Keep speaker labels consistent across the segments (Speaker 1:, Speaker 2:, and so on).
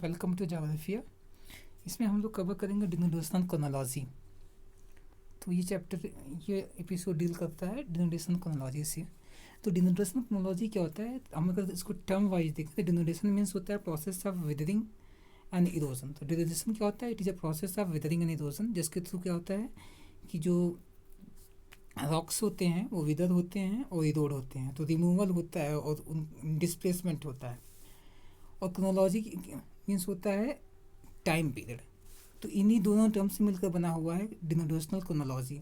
Speaker 1: Welcome to जाग्राफिया। इसमें हम लोग कवर करेंगे डिनोटेशनल क्रोनोलॉजी। तो ये एपिसोड डील करता है डिनोटेशनल क्रोनोलॉजी से। तो डिनोटेशनल क्रोनोलॉजी क्या होता है, हम अगर इसको टर्म वाइज देखें तो डिनोटेशन मीन्स होता है process of withering and erosion. तो डिनोटेशन क्या होता है, it is a process of withering and erosion, जिसके थ्रू क्या होता है कि जो रॉक्स होते हैं वो विदर होते हैं और इरोड होते हैं, तो रिमूवल होता है और डिस्प्लेसमेंट होता है। और क्रोनोलॉजी मीन्स होता है टाइम पीरियड। तो इन्हीं दोनों टर्म से मिलकर बना हुआ है डिनोटेशनल क्रोनोलॉजी।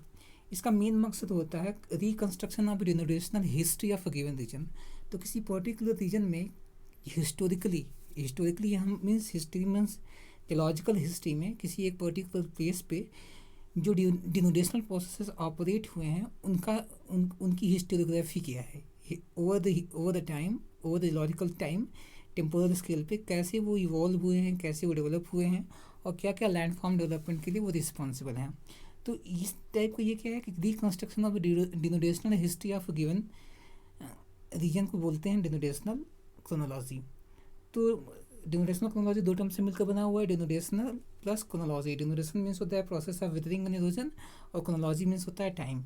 Speaker 1: इसका मेन मकसद होता है reconstruction of denudational history of a given region. तो किसी पर्टिकुलर रीजन में हिस्टोरिकली हम means history means geological history में किसी एक पर्टिकुलर प्लेस पे जो डिनोटेशनल प्रोसेसेस ऑपरेट हुए हैं उनकी हिस्टोरियोग्राफी किया है over the zoological time temporal scale पे, कैसे वो इवॉल्व हुए हैं, कैसे वो डेवलप हुए हैं और क्या क्या लैंडफॉर्म डेवलपमेंट के लिए वो रिस्पॉन्सिबल हैं। तो इस टाइप का ये क्या है कि reconstruction of denudational history of given region को बोलते हैं डिनोटेशनल क्रोनोलॉजी। तो डिनोटेशनल क्रोनोलॉजी दो टर्म से मिलकर बना हुआ है, डिनोटेशनल प्लस क्रोनोलॉजी। डिनोटेशन मीन्स होता है process of withering and erosion और क्रोनोलॉजी मीन्स होता है टाइम।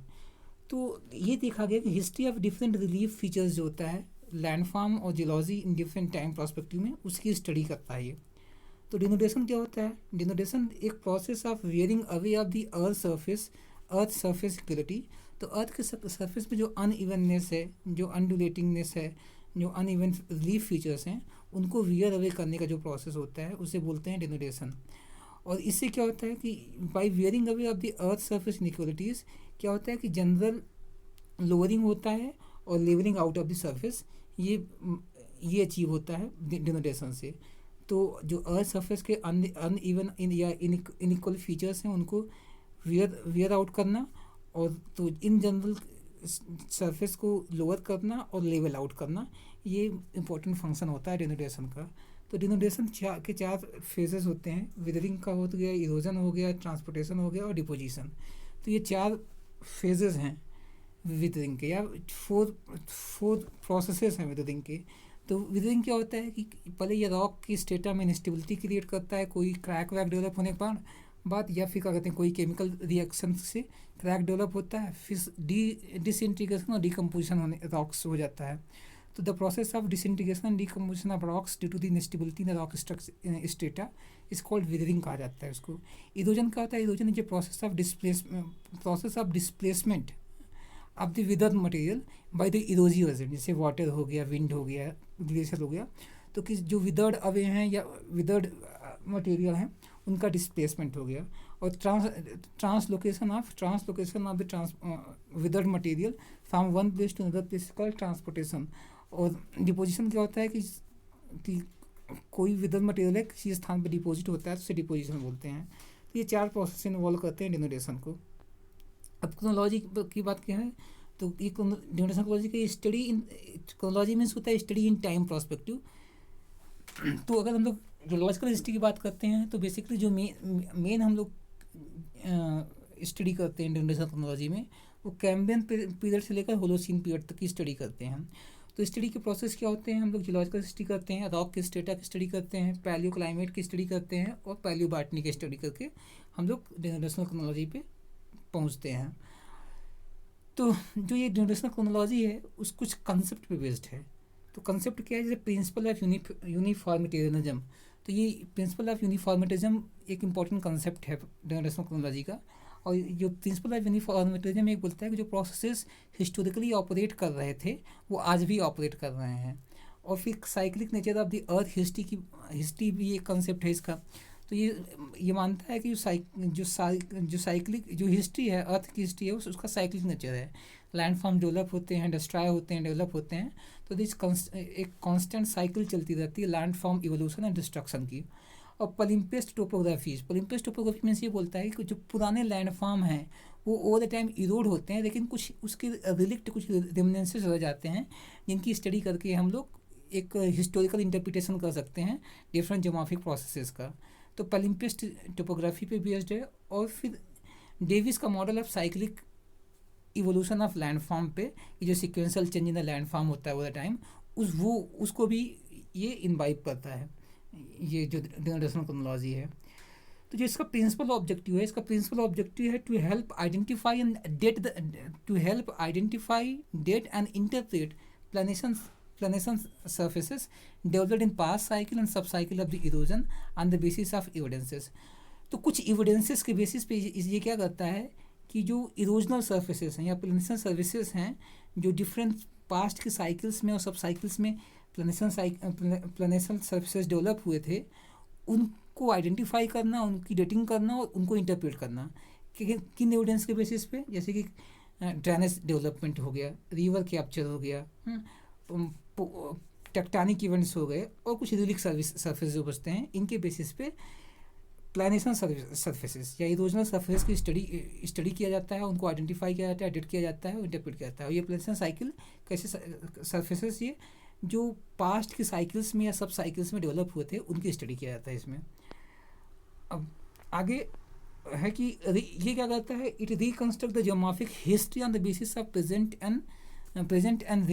Speaker 1: तो ये देखा गया कि history of different relief features जो होता है लैंडफॉर्म और geology in different time perspective में, उसकी स्टडी करता है ये। तो डिनोटेशन क्या होता है, डिनोटेशन एक process of wearing away of the earth surface equality. तो अर्थ के सरफेस में जो अनइवननेस है, जो अनडुलेटिंगनेस है, जो अनइवन रिलीफ फीचर्स हैं, उनको वियर अवे करने का जो प्रोसेस होता है उसे बोलते हैं डिनोटेशन। और इससे क्या होता है कि by wearing away of the earth surface inequalities क्या होता है कि जनरल लोअरिंग होता है और levelling out of the surface, ये अचीव होता है डिनोटेशन से। तो जो अर्थ सरफेस के अनइवन या इनइक्वल फीचर्स हैं उनको वियर आउट करना, और तो इन जनरल सरफेस को लोअर करना और लेवल आउट करना, ये इम्पोर्टेंट फंक्शन होता है डिनोटेशन का। तो डिनोटेशन के चार फेजेस होते हैं, विदरिंग का हो गया, इरोजन हो गया, ट्रांसपोर्टेशन हो गया और डिपोजिशन। तो ये चार फेजेस हैं विदरिंग के, या फोर प्रोसेसेस हैं विदरिंग के। तो विदरिंग क्या होता है कि पहले ये रॉक की स्टेटा में इंस्टेबिलिटी क्रिएट करता है, कोई क्रैक वैक डेवलप होने के बाद या फिर क्या कहते हैं कोई केमिकल रिएक्शन से क्रैक डेवलप होता है, फिर डिसइंटीग्रेशन और डिकम्पोजिशन होने रॉक्स हो जाता है। तो the process of disintegration and decomposition of rocks due to the instability in the rock strata is called weathering कहा जाता है उसको। इरोजन क्या होता है, erosion is a process of displacement of the weathered material by the erosive agent, जैसे water हो गया, विंड हो गया, ग्लेशियर हो गया। तो कि जो विदर्ड अवे हैं या विदर्ड मटेरियल हैं उनका डिस्प्लेसमेंट हो गया। और translocation of the weathered material from one place to another place called transportation. और डिपोजिशन क्या होता है कि कोई विदर्ड मटेरियल है किसी स्थान पर डिपोजिट होता है तो उसे डिपोजिशन बोलते हैं। तो ये चार प्रोसेस इन्वॉल्व करते हैं डिनोटेशन को। अब क्रोनोलॉजी की बात क्या है, तो ये डिनोटेशन क्रोनोलॉजी की स्टडी इन क्रोनोलॉजी मीन्स होता है स्टडी इन टाइम पर्सपेक्टिव। तो अगर हम लोग जोलॉजिकल हिस्ट्री की बात करते हैं तो बेसिकली जो मेन हम लोग स्टडी करते हैं डिनोटेशन क्रोनोलॉजी में, वो कैम्ब्रियन पीरियड से लेकर होलोसीन पीरियड तक की स्टडी करते हैं। तो स्टडी के प्रोसेस क्या होते हैं, हम लोग जियोलॉजिकल हिस्ट्री करते हैं, रॉक के स्टेटा की स्टडी करते हैं, पैलियो क्लाइमेट की स्टडी करते हैं और पैलियो बॉटनी की स्टडी करके हम लोग डिनोटेशनल क्रोनोलॉजी पे पहुंचते हैं। तो जो ये डिनोटेशनल क्रोनोलॉजी है उस कुछ कंसेप्ट पे बेस्ड है। तो कंसेप्ट क्या है, जैसे प्रिंसिपल ऑफ यूनिफॉर्मिटेरिज्म। तो ये प्रिंसिपल ऑफ यूनिफॉर्मिटिज्म एक इम्पॉर्टेंट कंसेप्ट है डिनोटेशनल क्रोनोलॉजी का। और जो प्रिंसिपल ऑफ यूनिफॉर्मिटिज्म एक बोलता है कि जो प्रोसेसेस हिस्टोरिकली ऑपरेट कर रहे थे वो आज भी ऑपरेट कर रहे हैं। और फिर cyclic nature of the earth history भी एक कंसेप्ट है इसका। तो ये मानता है कि जो साइक्लिक जो हिस्ट्री है, अर्थ की हिस्ट्री है, उसका साइक्लिक नेचर है। लैंडफॉर्म डेवलप होते हैं, डिस्ट्रॉय होते हैं, डेवलप होते हैं। तो दिस एक कांस्टेंट साइकिल चलती रहती है लैंडफॉर्म इवोल्यूशन एंड डिस्ट्रक्शन की। और पलिम्पेस्ट टोपोग्राफी मीन्स ये बोलता है कि जो पुराने लैंडफॉर्म हैं वो ओवर द टाइम इरोड होते हैं, लेकिन कुछ उसके रिलिक्ट कुछ रिमिनेंसेस रह जाते हैं जिनकी स्टडी करके हम लोग एक हिस्टोरिकल इंटरप्रिटेशन कर सकते हैं डिफरेंट ज्योमॉर्फिक प्रोसेसेस का। तो पलिम्पेस्ट टोपोग्राफी पे बेस्ड है। और फिर डेविस का model of cyclic evolution of landform पे, ये जो sequential change in the landform होता है ओवर द टाइम, उसको भी ये इन्वाइब करता है। ये जो डिनोडेशनल क्रोनोलॉजी है। तो जो इसका प्रिंसिपल ऑब्जेक्टिव है, इसका प्रिंसिपल ऑब्जेक्टिव है to help identify and date and interpret planation planation surfaces developed in past cycle and sub cycle of the erosion on the basis of evidences. तो कुछ एविडेंसेस के बेसिस पे ये क्या करता है कि जो इरोजनल सर्फेसेस हैं या प्लानेशन सर्विसेज हैं जो डिफरेंट पास्ट के साइकिल्स में और सब साइकिल्स में प्लानेशन सर्फेसेस डेवलप हुए थे, उनको आइडेंटिफाई करना, उनकी डेटिंग करना और उनको इंटरप्रेट करना किन एविडेंस के बेसिस पे, जैसे कि ड्रेनेज डेवलपमेंट हो गया, रिवर कैप्चर हो गया, टेक्टोनिक इवेंट्स हो गए और कुछ रिलिक सर्फेस जो बचते हैं, इनके बेसिस पे प्लानेशन सर्फेसेस या इरोजनल सर्फेसेस की स्टडी किया जाता है, उनको आइडेंटिफाई किया जाता है, डेट किया जाता है और इंटरप्रेट किया जाता है। और ये प्लानेशन साइकिल कैसे सर्फेसेस ये जो पास्ट के साइकिल्स में या सब साइकिल्स में डेवलप हुए थे उनकी स्टडी किया जाता है इसमें। अब आगे है कि ये क्या करता है, it reconstruct the geomorphic history on the basis of present and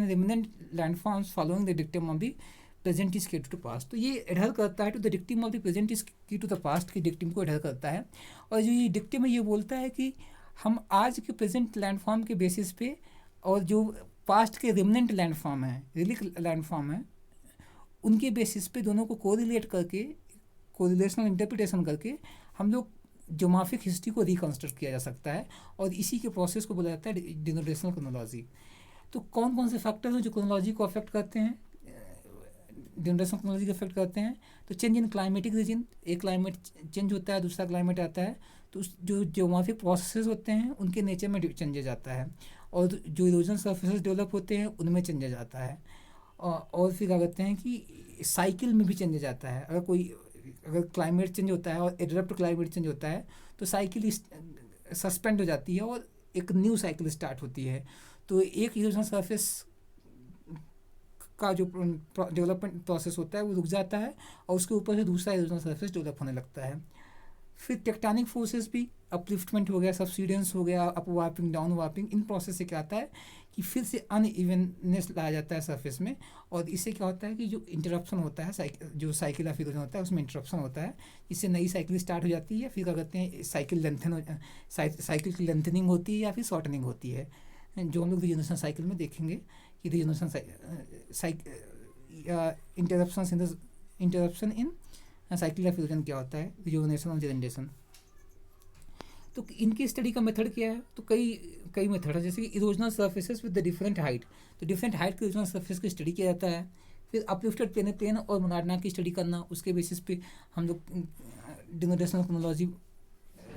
Speaker 1: remnant landforms following the dictum of the present is key to the past. तो ये एडहर करता है to the dictum of the present is key to the past की dictum को एडहर करता है। और जो ये डिक्टिम है ये बोलता है कि हम आज के प्रेजेंट लैंडफॉर्म के बेसिस पे और जो पास्ट के रिमेनेंट लैंडफॉर्म है, रिलिक लैंडफॉर्म है, उनके बेसिस पे दोनों को कोरिलेट करके, कोरिलेशनल इंटरप्रिटेशन करके हम लोग ज्योमॉर्फिक हिस्ट्री को रिकंस्ट्रक्ट किया जा सकता है। और इसी के प्रोसेस को बोला जाता है डिनोडेशनल क्रोनोलॉजी। तो कौन कौन से फैक्टर्स हैं जो क्रोनोलॉजी को अफेक्ट करते हैं, डिनोडेशनल क्रोनोलॉजी को अफेक्ट करते हैं? तो चेंज इन क्लाइमेटिक रीजन, एक क्लाइमेट चेंज होता है, दूसरा क्लाइमेट आता है, तो जो ज्योमॉर्फिक प्रोसेसेस होते हैं उनके नेचर में चेंजेस आता है। और जो इरोजन सर्फेसेस डेवलप होते हैं उनमें चेंजेस आता है। और फिर क्या कहते हैं कि साइकिल में भी चेंजेस आता है। अगर क्लाइमेट चेंज होता है और एडरप्ट क्लाइमेट चेंज होता है तो साइकिल सस्पेंड हो जाती है और एक न्यू साइकिल स्टार्ट होती है। तो एक इरोजन सर्फेस का जो डेवलपमेंट प्रोसेस होता है वो रुक जाता है और उसके ऊपर से दूसरा इरोजन सर्फेस डेवलप होने लगता है। फिर टेक्टोनिक फोर्सेस भी, अपलिफ्टमेंट हो गया, सबसिडेंस हो गया, up warping, down warping, in process से क्या आता है कि फिर से अनइवननेस लाया जाता है सरफेस में। और इससे क्या होता है कि जो इंटरप्शन होता है, जो साइकिल ऑफ इरोजन होता है उसमें इंटरप्शन होता है, इससे नई साइकिल स्टार्ट हो जाती है। फिर क्या कहते हैं, साइकिल की लेंथनिंग होती है या फिर शॉर्टनिंग होती है, जो हम लोग रीजनरेशन साइकिल में देखेंगे कि regeneration interruption in cycle of erosion क्या होता है, रिजुवनेशन और जनरेशन। तो इनकी स्टडी का मेथड क्या है? तो कई मेथड है, जैसे कि erosional surfaces with the different height. तो डिफरेंट हाइट के इरोजनल सर्फेस की स्टडी किया जाता है। फिर अपलिफ्टेड प्लेन और मोनार्डना की स्टडी करना, उसके बेसिस पे हम लोग डिनोडेशनल क्रोनोलॉजी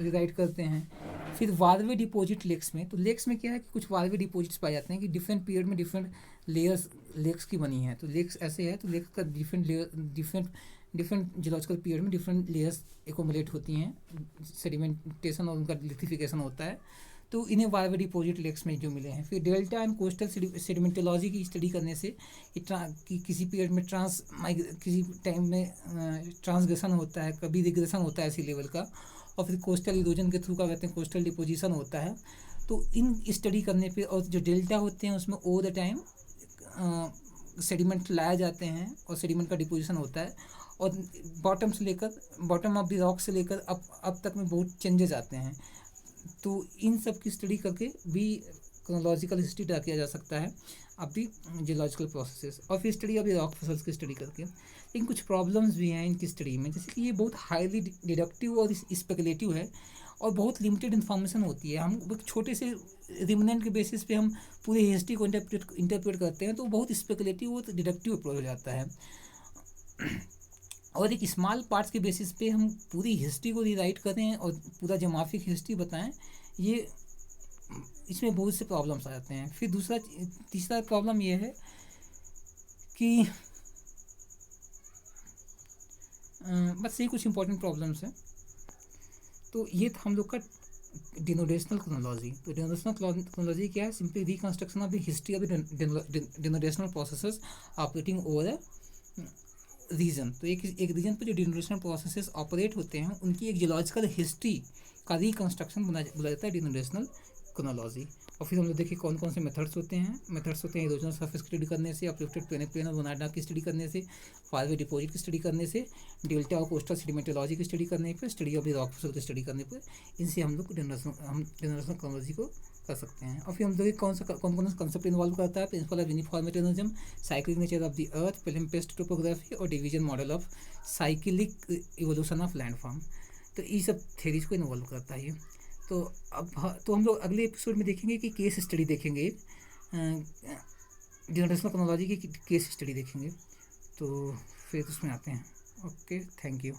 Speaker 1: राइट करते हैं। फिर वारवे डिपॉजिट लेक्स में, तो लेक्स में क्या है कि कुछ वारवे डिपॉजिट्स पाए जाते हैं कि डिफरेंट पीरियड में डिफरेंट लेयर्स लेक्स की बनी है। तो लेक्स ऐसे है, तो लेक्स का डिफरेंट जियोलॉजिकल पीरियड में डिफरेंट लेयर्स एकोमुलेट होती हैं, सेडिमेंटेशन और उनका लिथिफिकेशन होता है। तो इन्हें वारवे डिपॉजिट लेक्स में जो मिले हैं। फिर डेल्टा एंड कोस्टल सेडिमेंटोलॉजी की स्टडी करने से कि किसी पीरियड में किसी टाइम में ट्रांसग्रेशन होता है, कभी रिग्रेशन होता है सी लेवल का। और फिर कोस्टल इरोजन के थ्रू क्या कहते हैं, कोस्टल डिपोजिशन होता है। तो इन स्टडी करने पे, और जो डेल्टा होते हैं उसमें ओवर द टाइम सेडिमेंट लाए जाते हैं और सेडिमेंट का डिपोजिशन होता है। और बॉटम ऑफ द रॉक से लेकर अब तक में बहुत चेंजेस आते हैं। तो इन सब की स्टडी करके भी क्रोनोलॉजिकल हिस्ट्री ड्रा किया जा सकता है ऑफ द जियोलॉजिकल प्रोसेसेस। और फिर study of the rock fossils की स्टडी करके। लेकिन कुछ प्रॉब्लम्स भी हैं इनकी स्टडी में, जैसे कि ये बहुत हाईली डिडक्टिव और स्पेकुलेटिव है और बहुत लिमिटेड इन्फॉर्मेशन होती है। हम एक छोटे से रिमनेंट के बेसिस पे हम पूरी हिस्ट्री को इंटरप्रेट करते हैं, तो बहुत स्पेकुलेटिव और डिडक्टिव अप्रोच हो जाता है। और एक स्मॉल पार्ट्स के बेसिस पे हम पूरी हिस्ट्री को रीराइट करें और पूरा ज्योमॉर्फिक हिस्ट्री बताएं, ये इसमें बहुत से प्रॉब्लम्स आ जाते हैं। फिर तीसरा प्रॉब्लम ये है कि बस ये कुछ इंपॉर्टेंट प्रॉब्लम्स हैं। तो ये था हम लोग का डिनोडेशनल क्रोनोलॉजी। तो डिनोडेशनल क्रोनोलॉजी क्या है? Simply reconstruction of the history of the denudational processes operating over a region. तो एक रीजन पर जो डिनोडेशनल प्रोसेसेस ऑपरेट होते हैं उनकी एक जियोलॉजिकल हिस्ट्री का रिकंस्ट्रक्शन बोला जाता है डिनोडेशनल क्रोनोलॉजी। और फिर हम लोग देखिए कौन कौन से मेथड्स होते हैं। मेथड्स होते हैं इरोजनल सरफेस की स्टडी करने से, अपलिफ्टेड प्लेन और बोनार्ड की स्टडी करने से, फारवे डिपॉजिट की स्टडी करने से, डेल्टा और कोस्टल सेडिमेंटोलॉजी की स्टडी करने पर, study of the rock fossil की स्टडी करने पर, इनसे हम लोग जनरेशनल क्रोनोलॉजी को कर सकते हैं। और फिर हम देखिए कौन कौन सा कंसेप्ट इन्वॉल्व करता है। Principle of uniformitarianism, cyclic nature of the earth, palimpsest topography और division model of cyclic evolution of landform. तो ये सब थेरीज को इन्वॉल्व करता है ये। तो तो हम लोग अगले एपिसोड में देखेंगे कि केस स्टडी देखेंगे, जनरेशनल क्रोनोलॉजी की केस स्टडी देखेंगे। तो फिर उसमें आते हैं। Okay, thank you.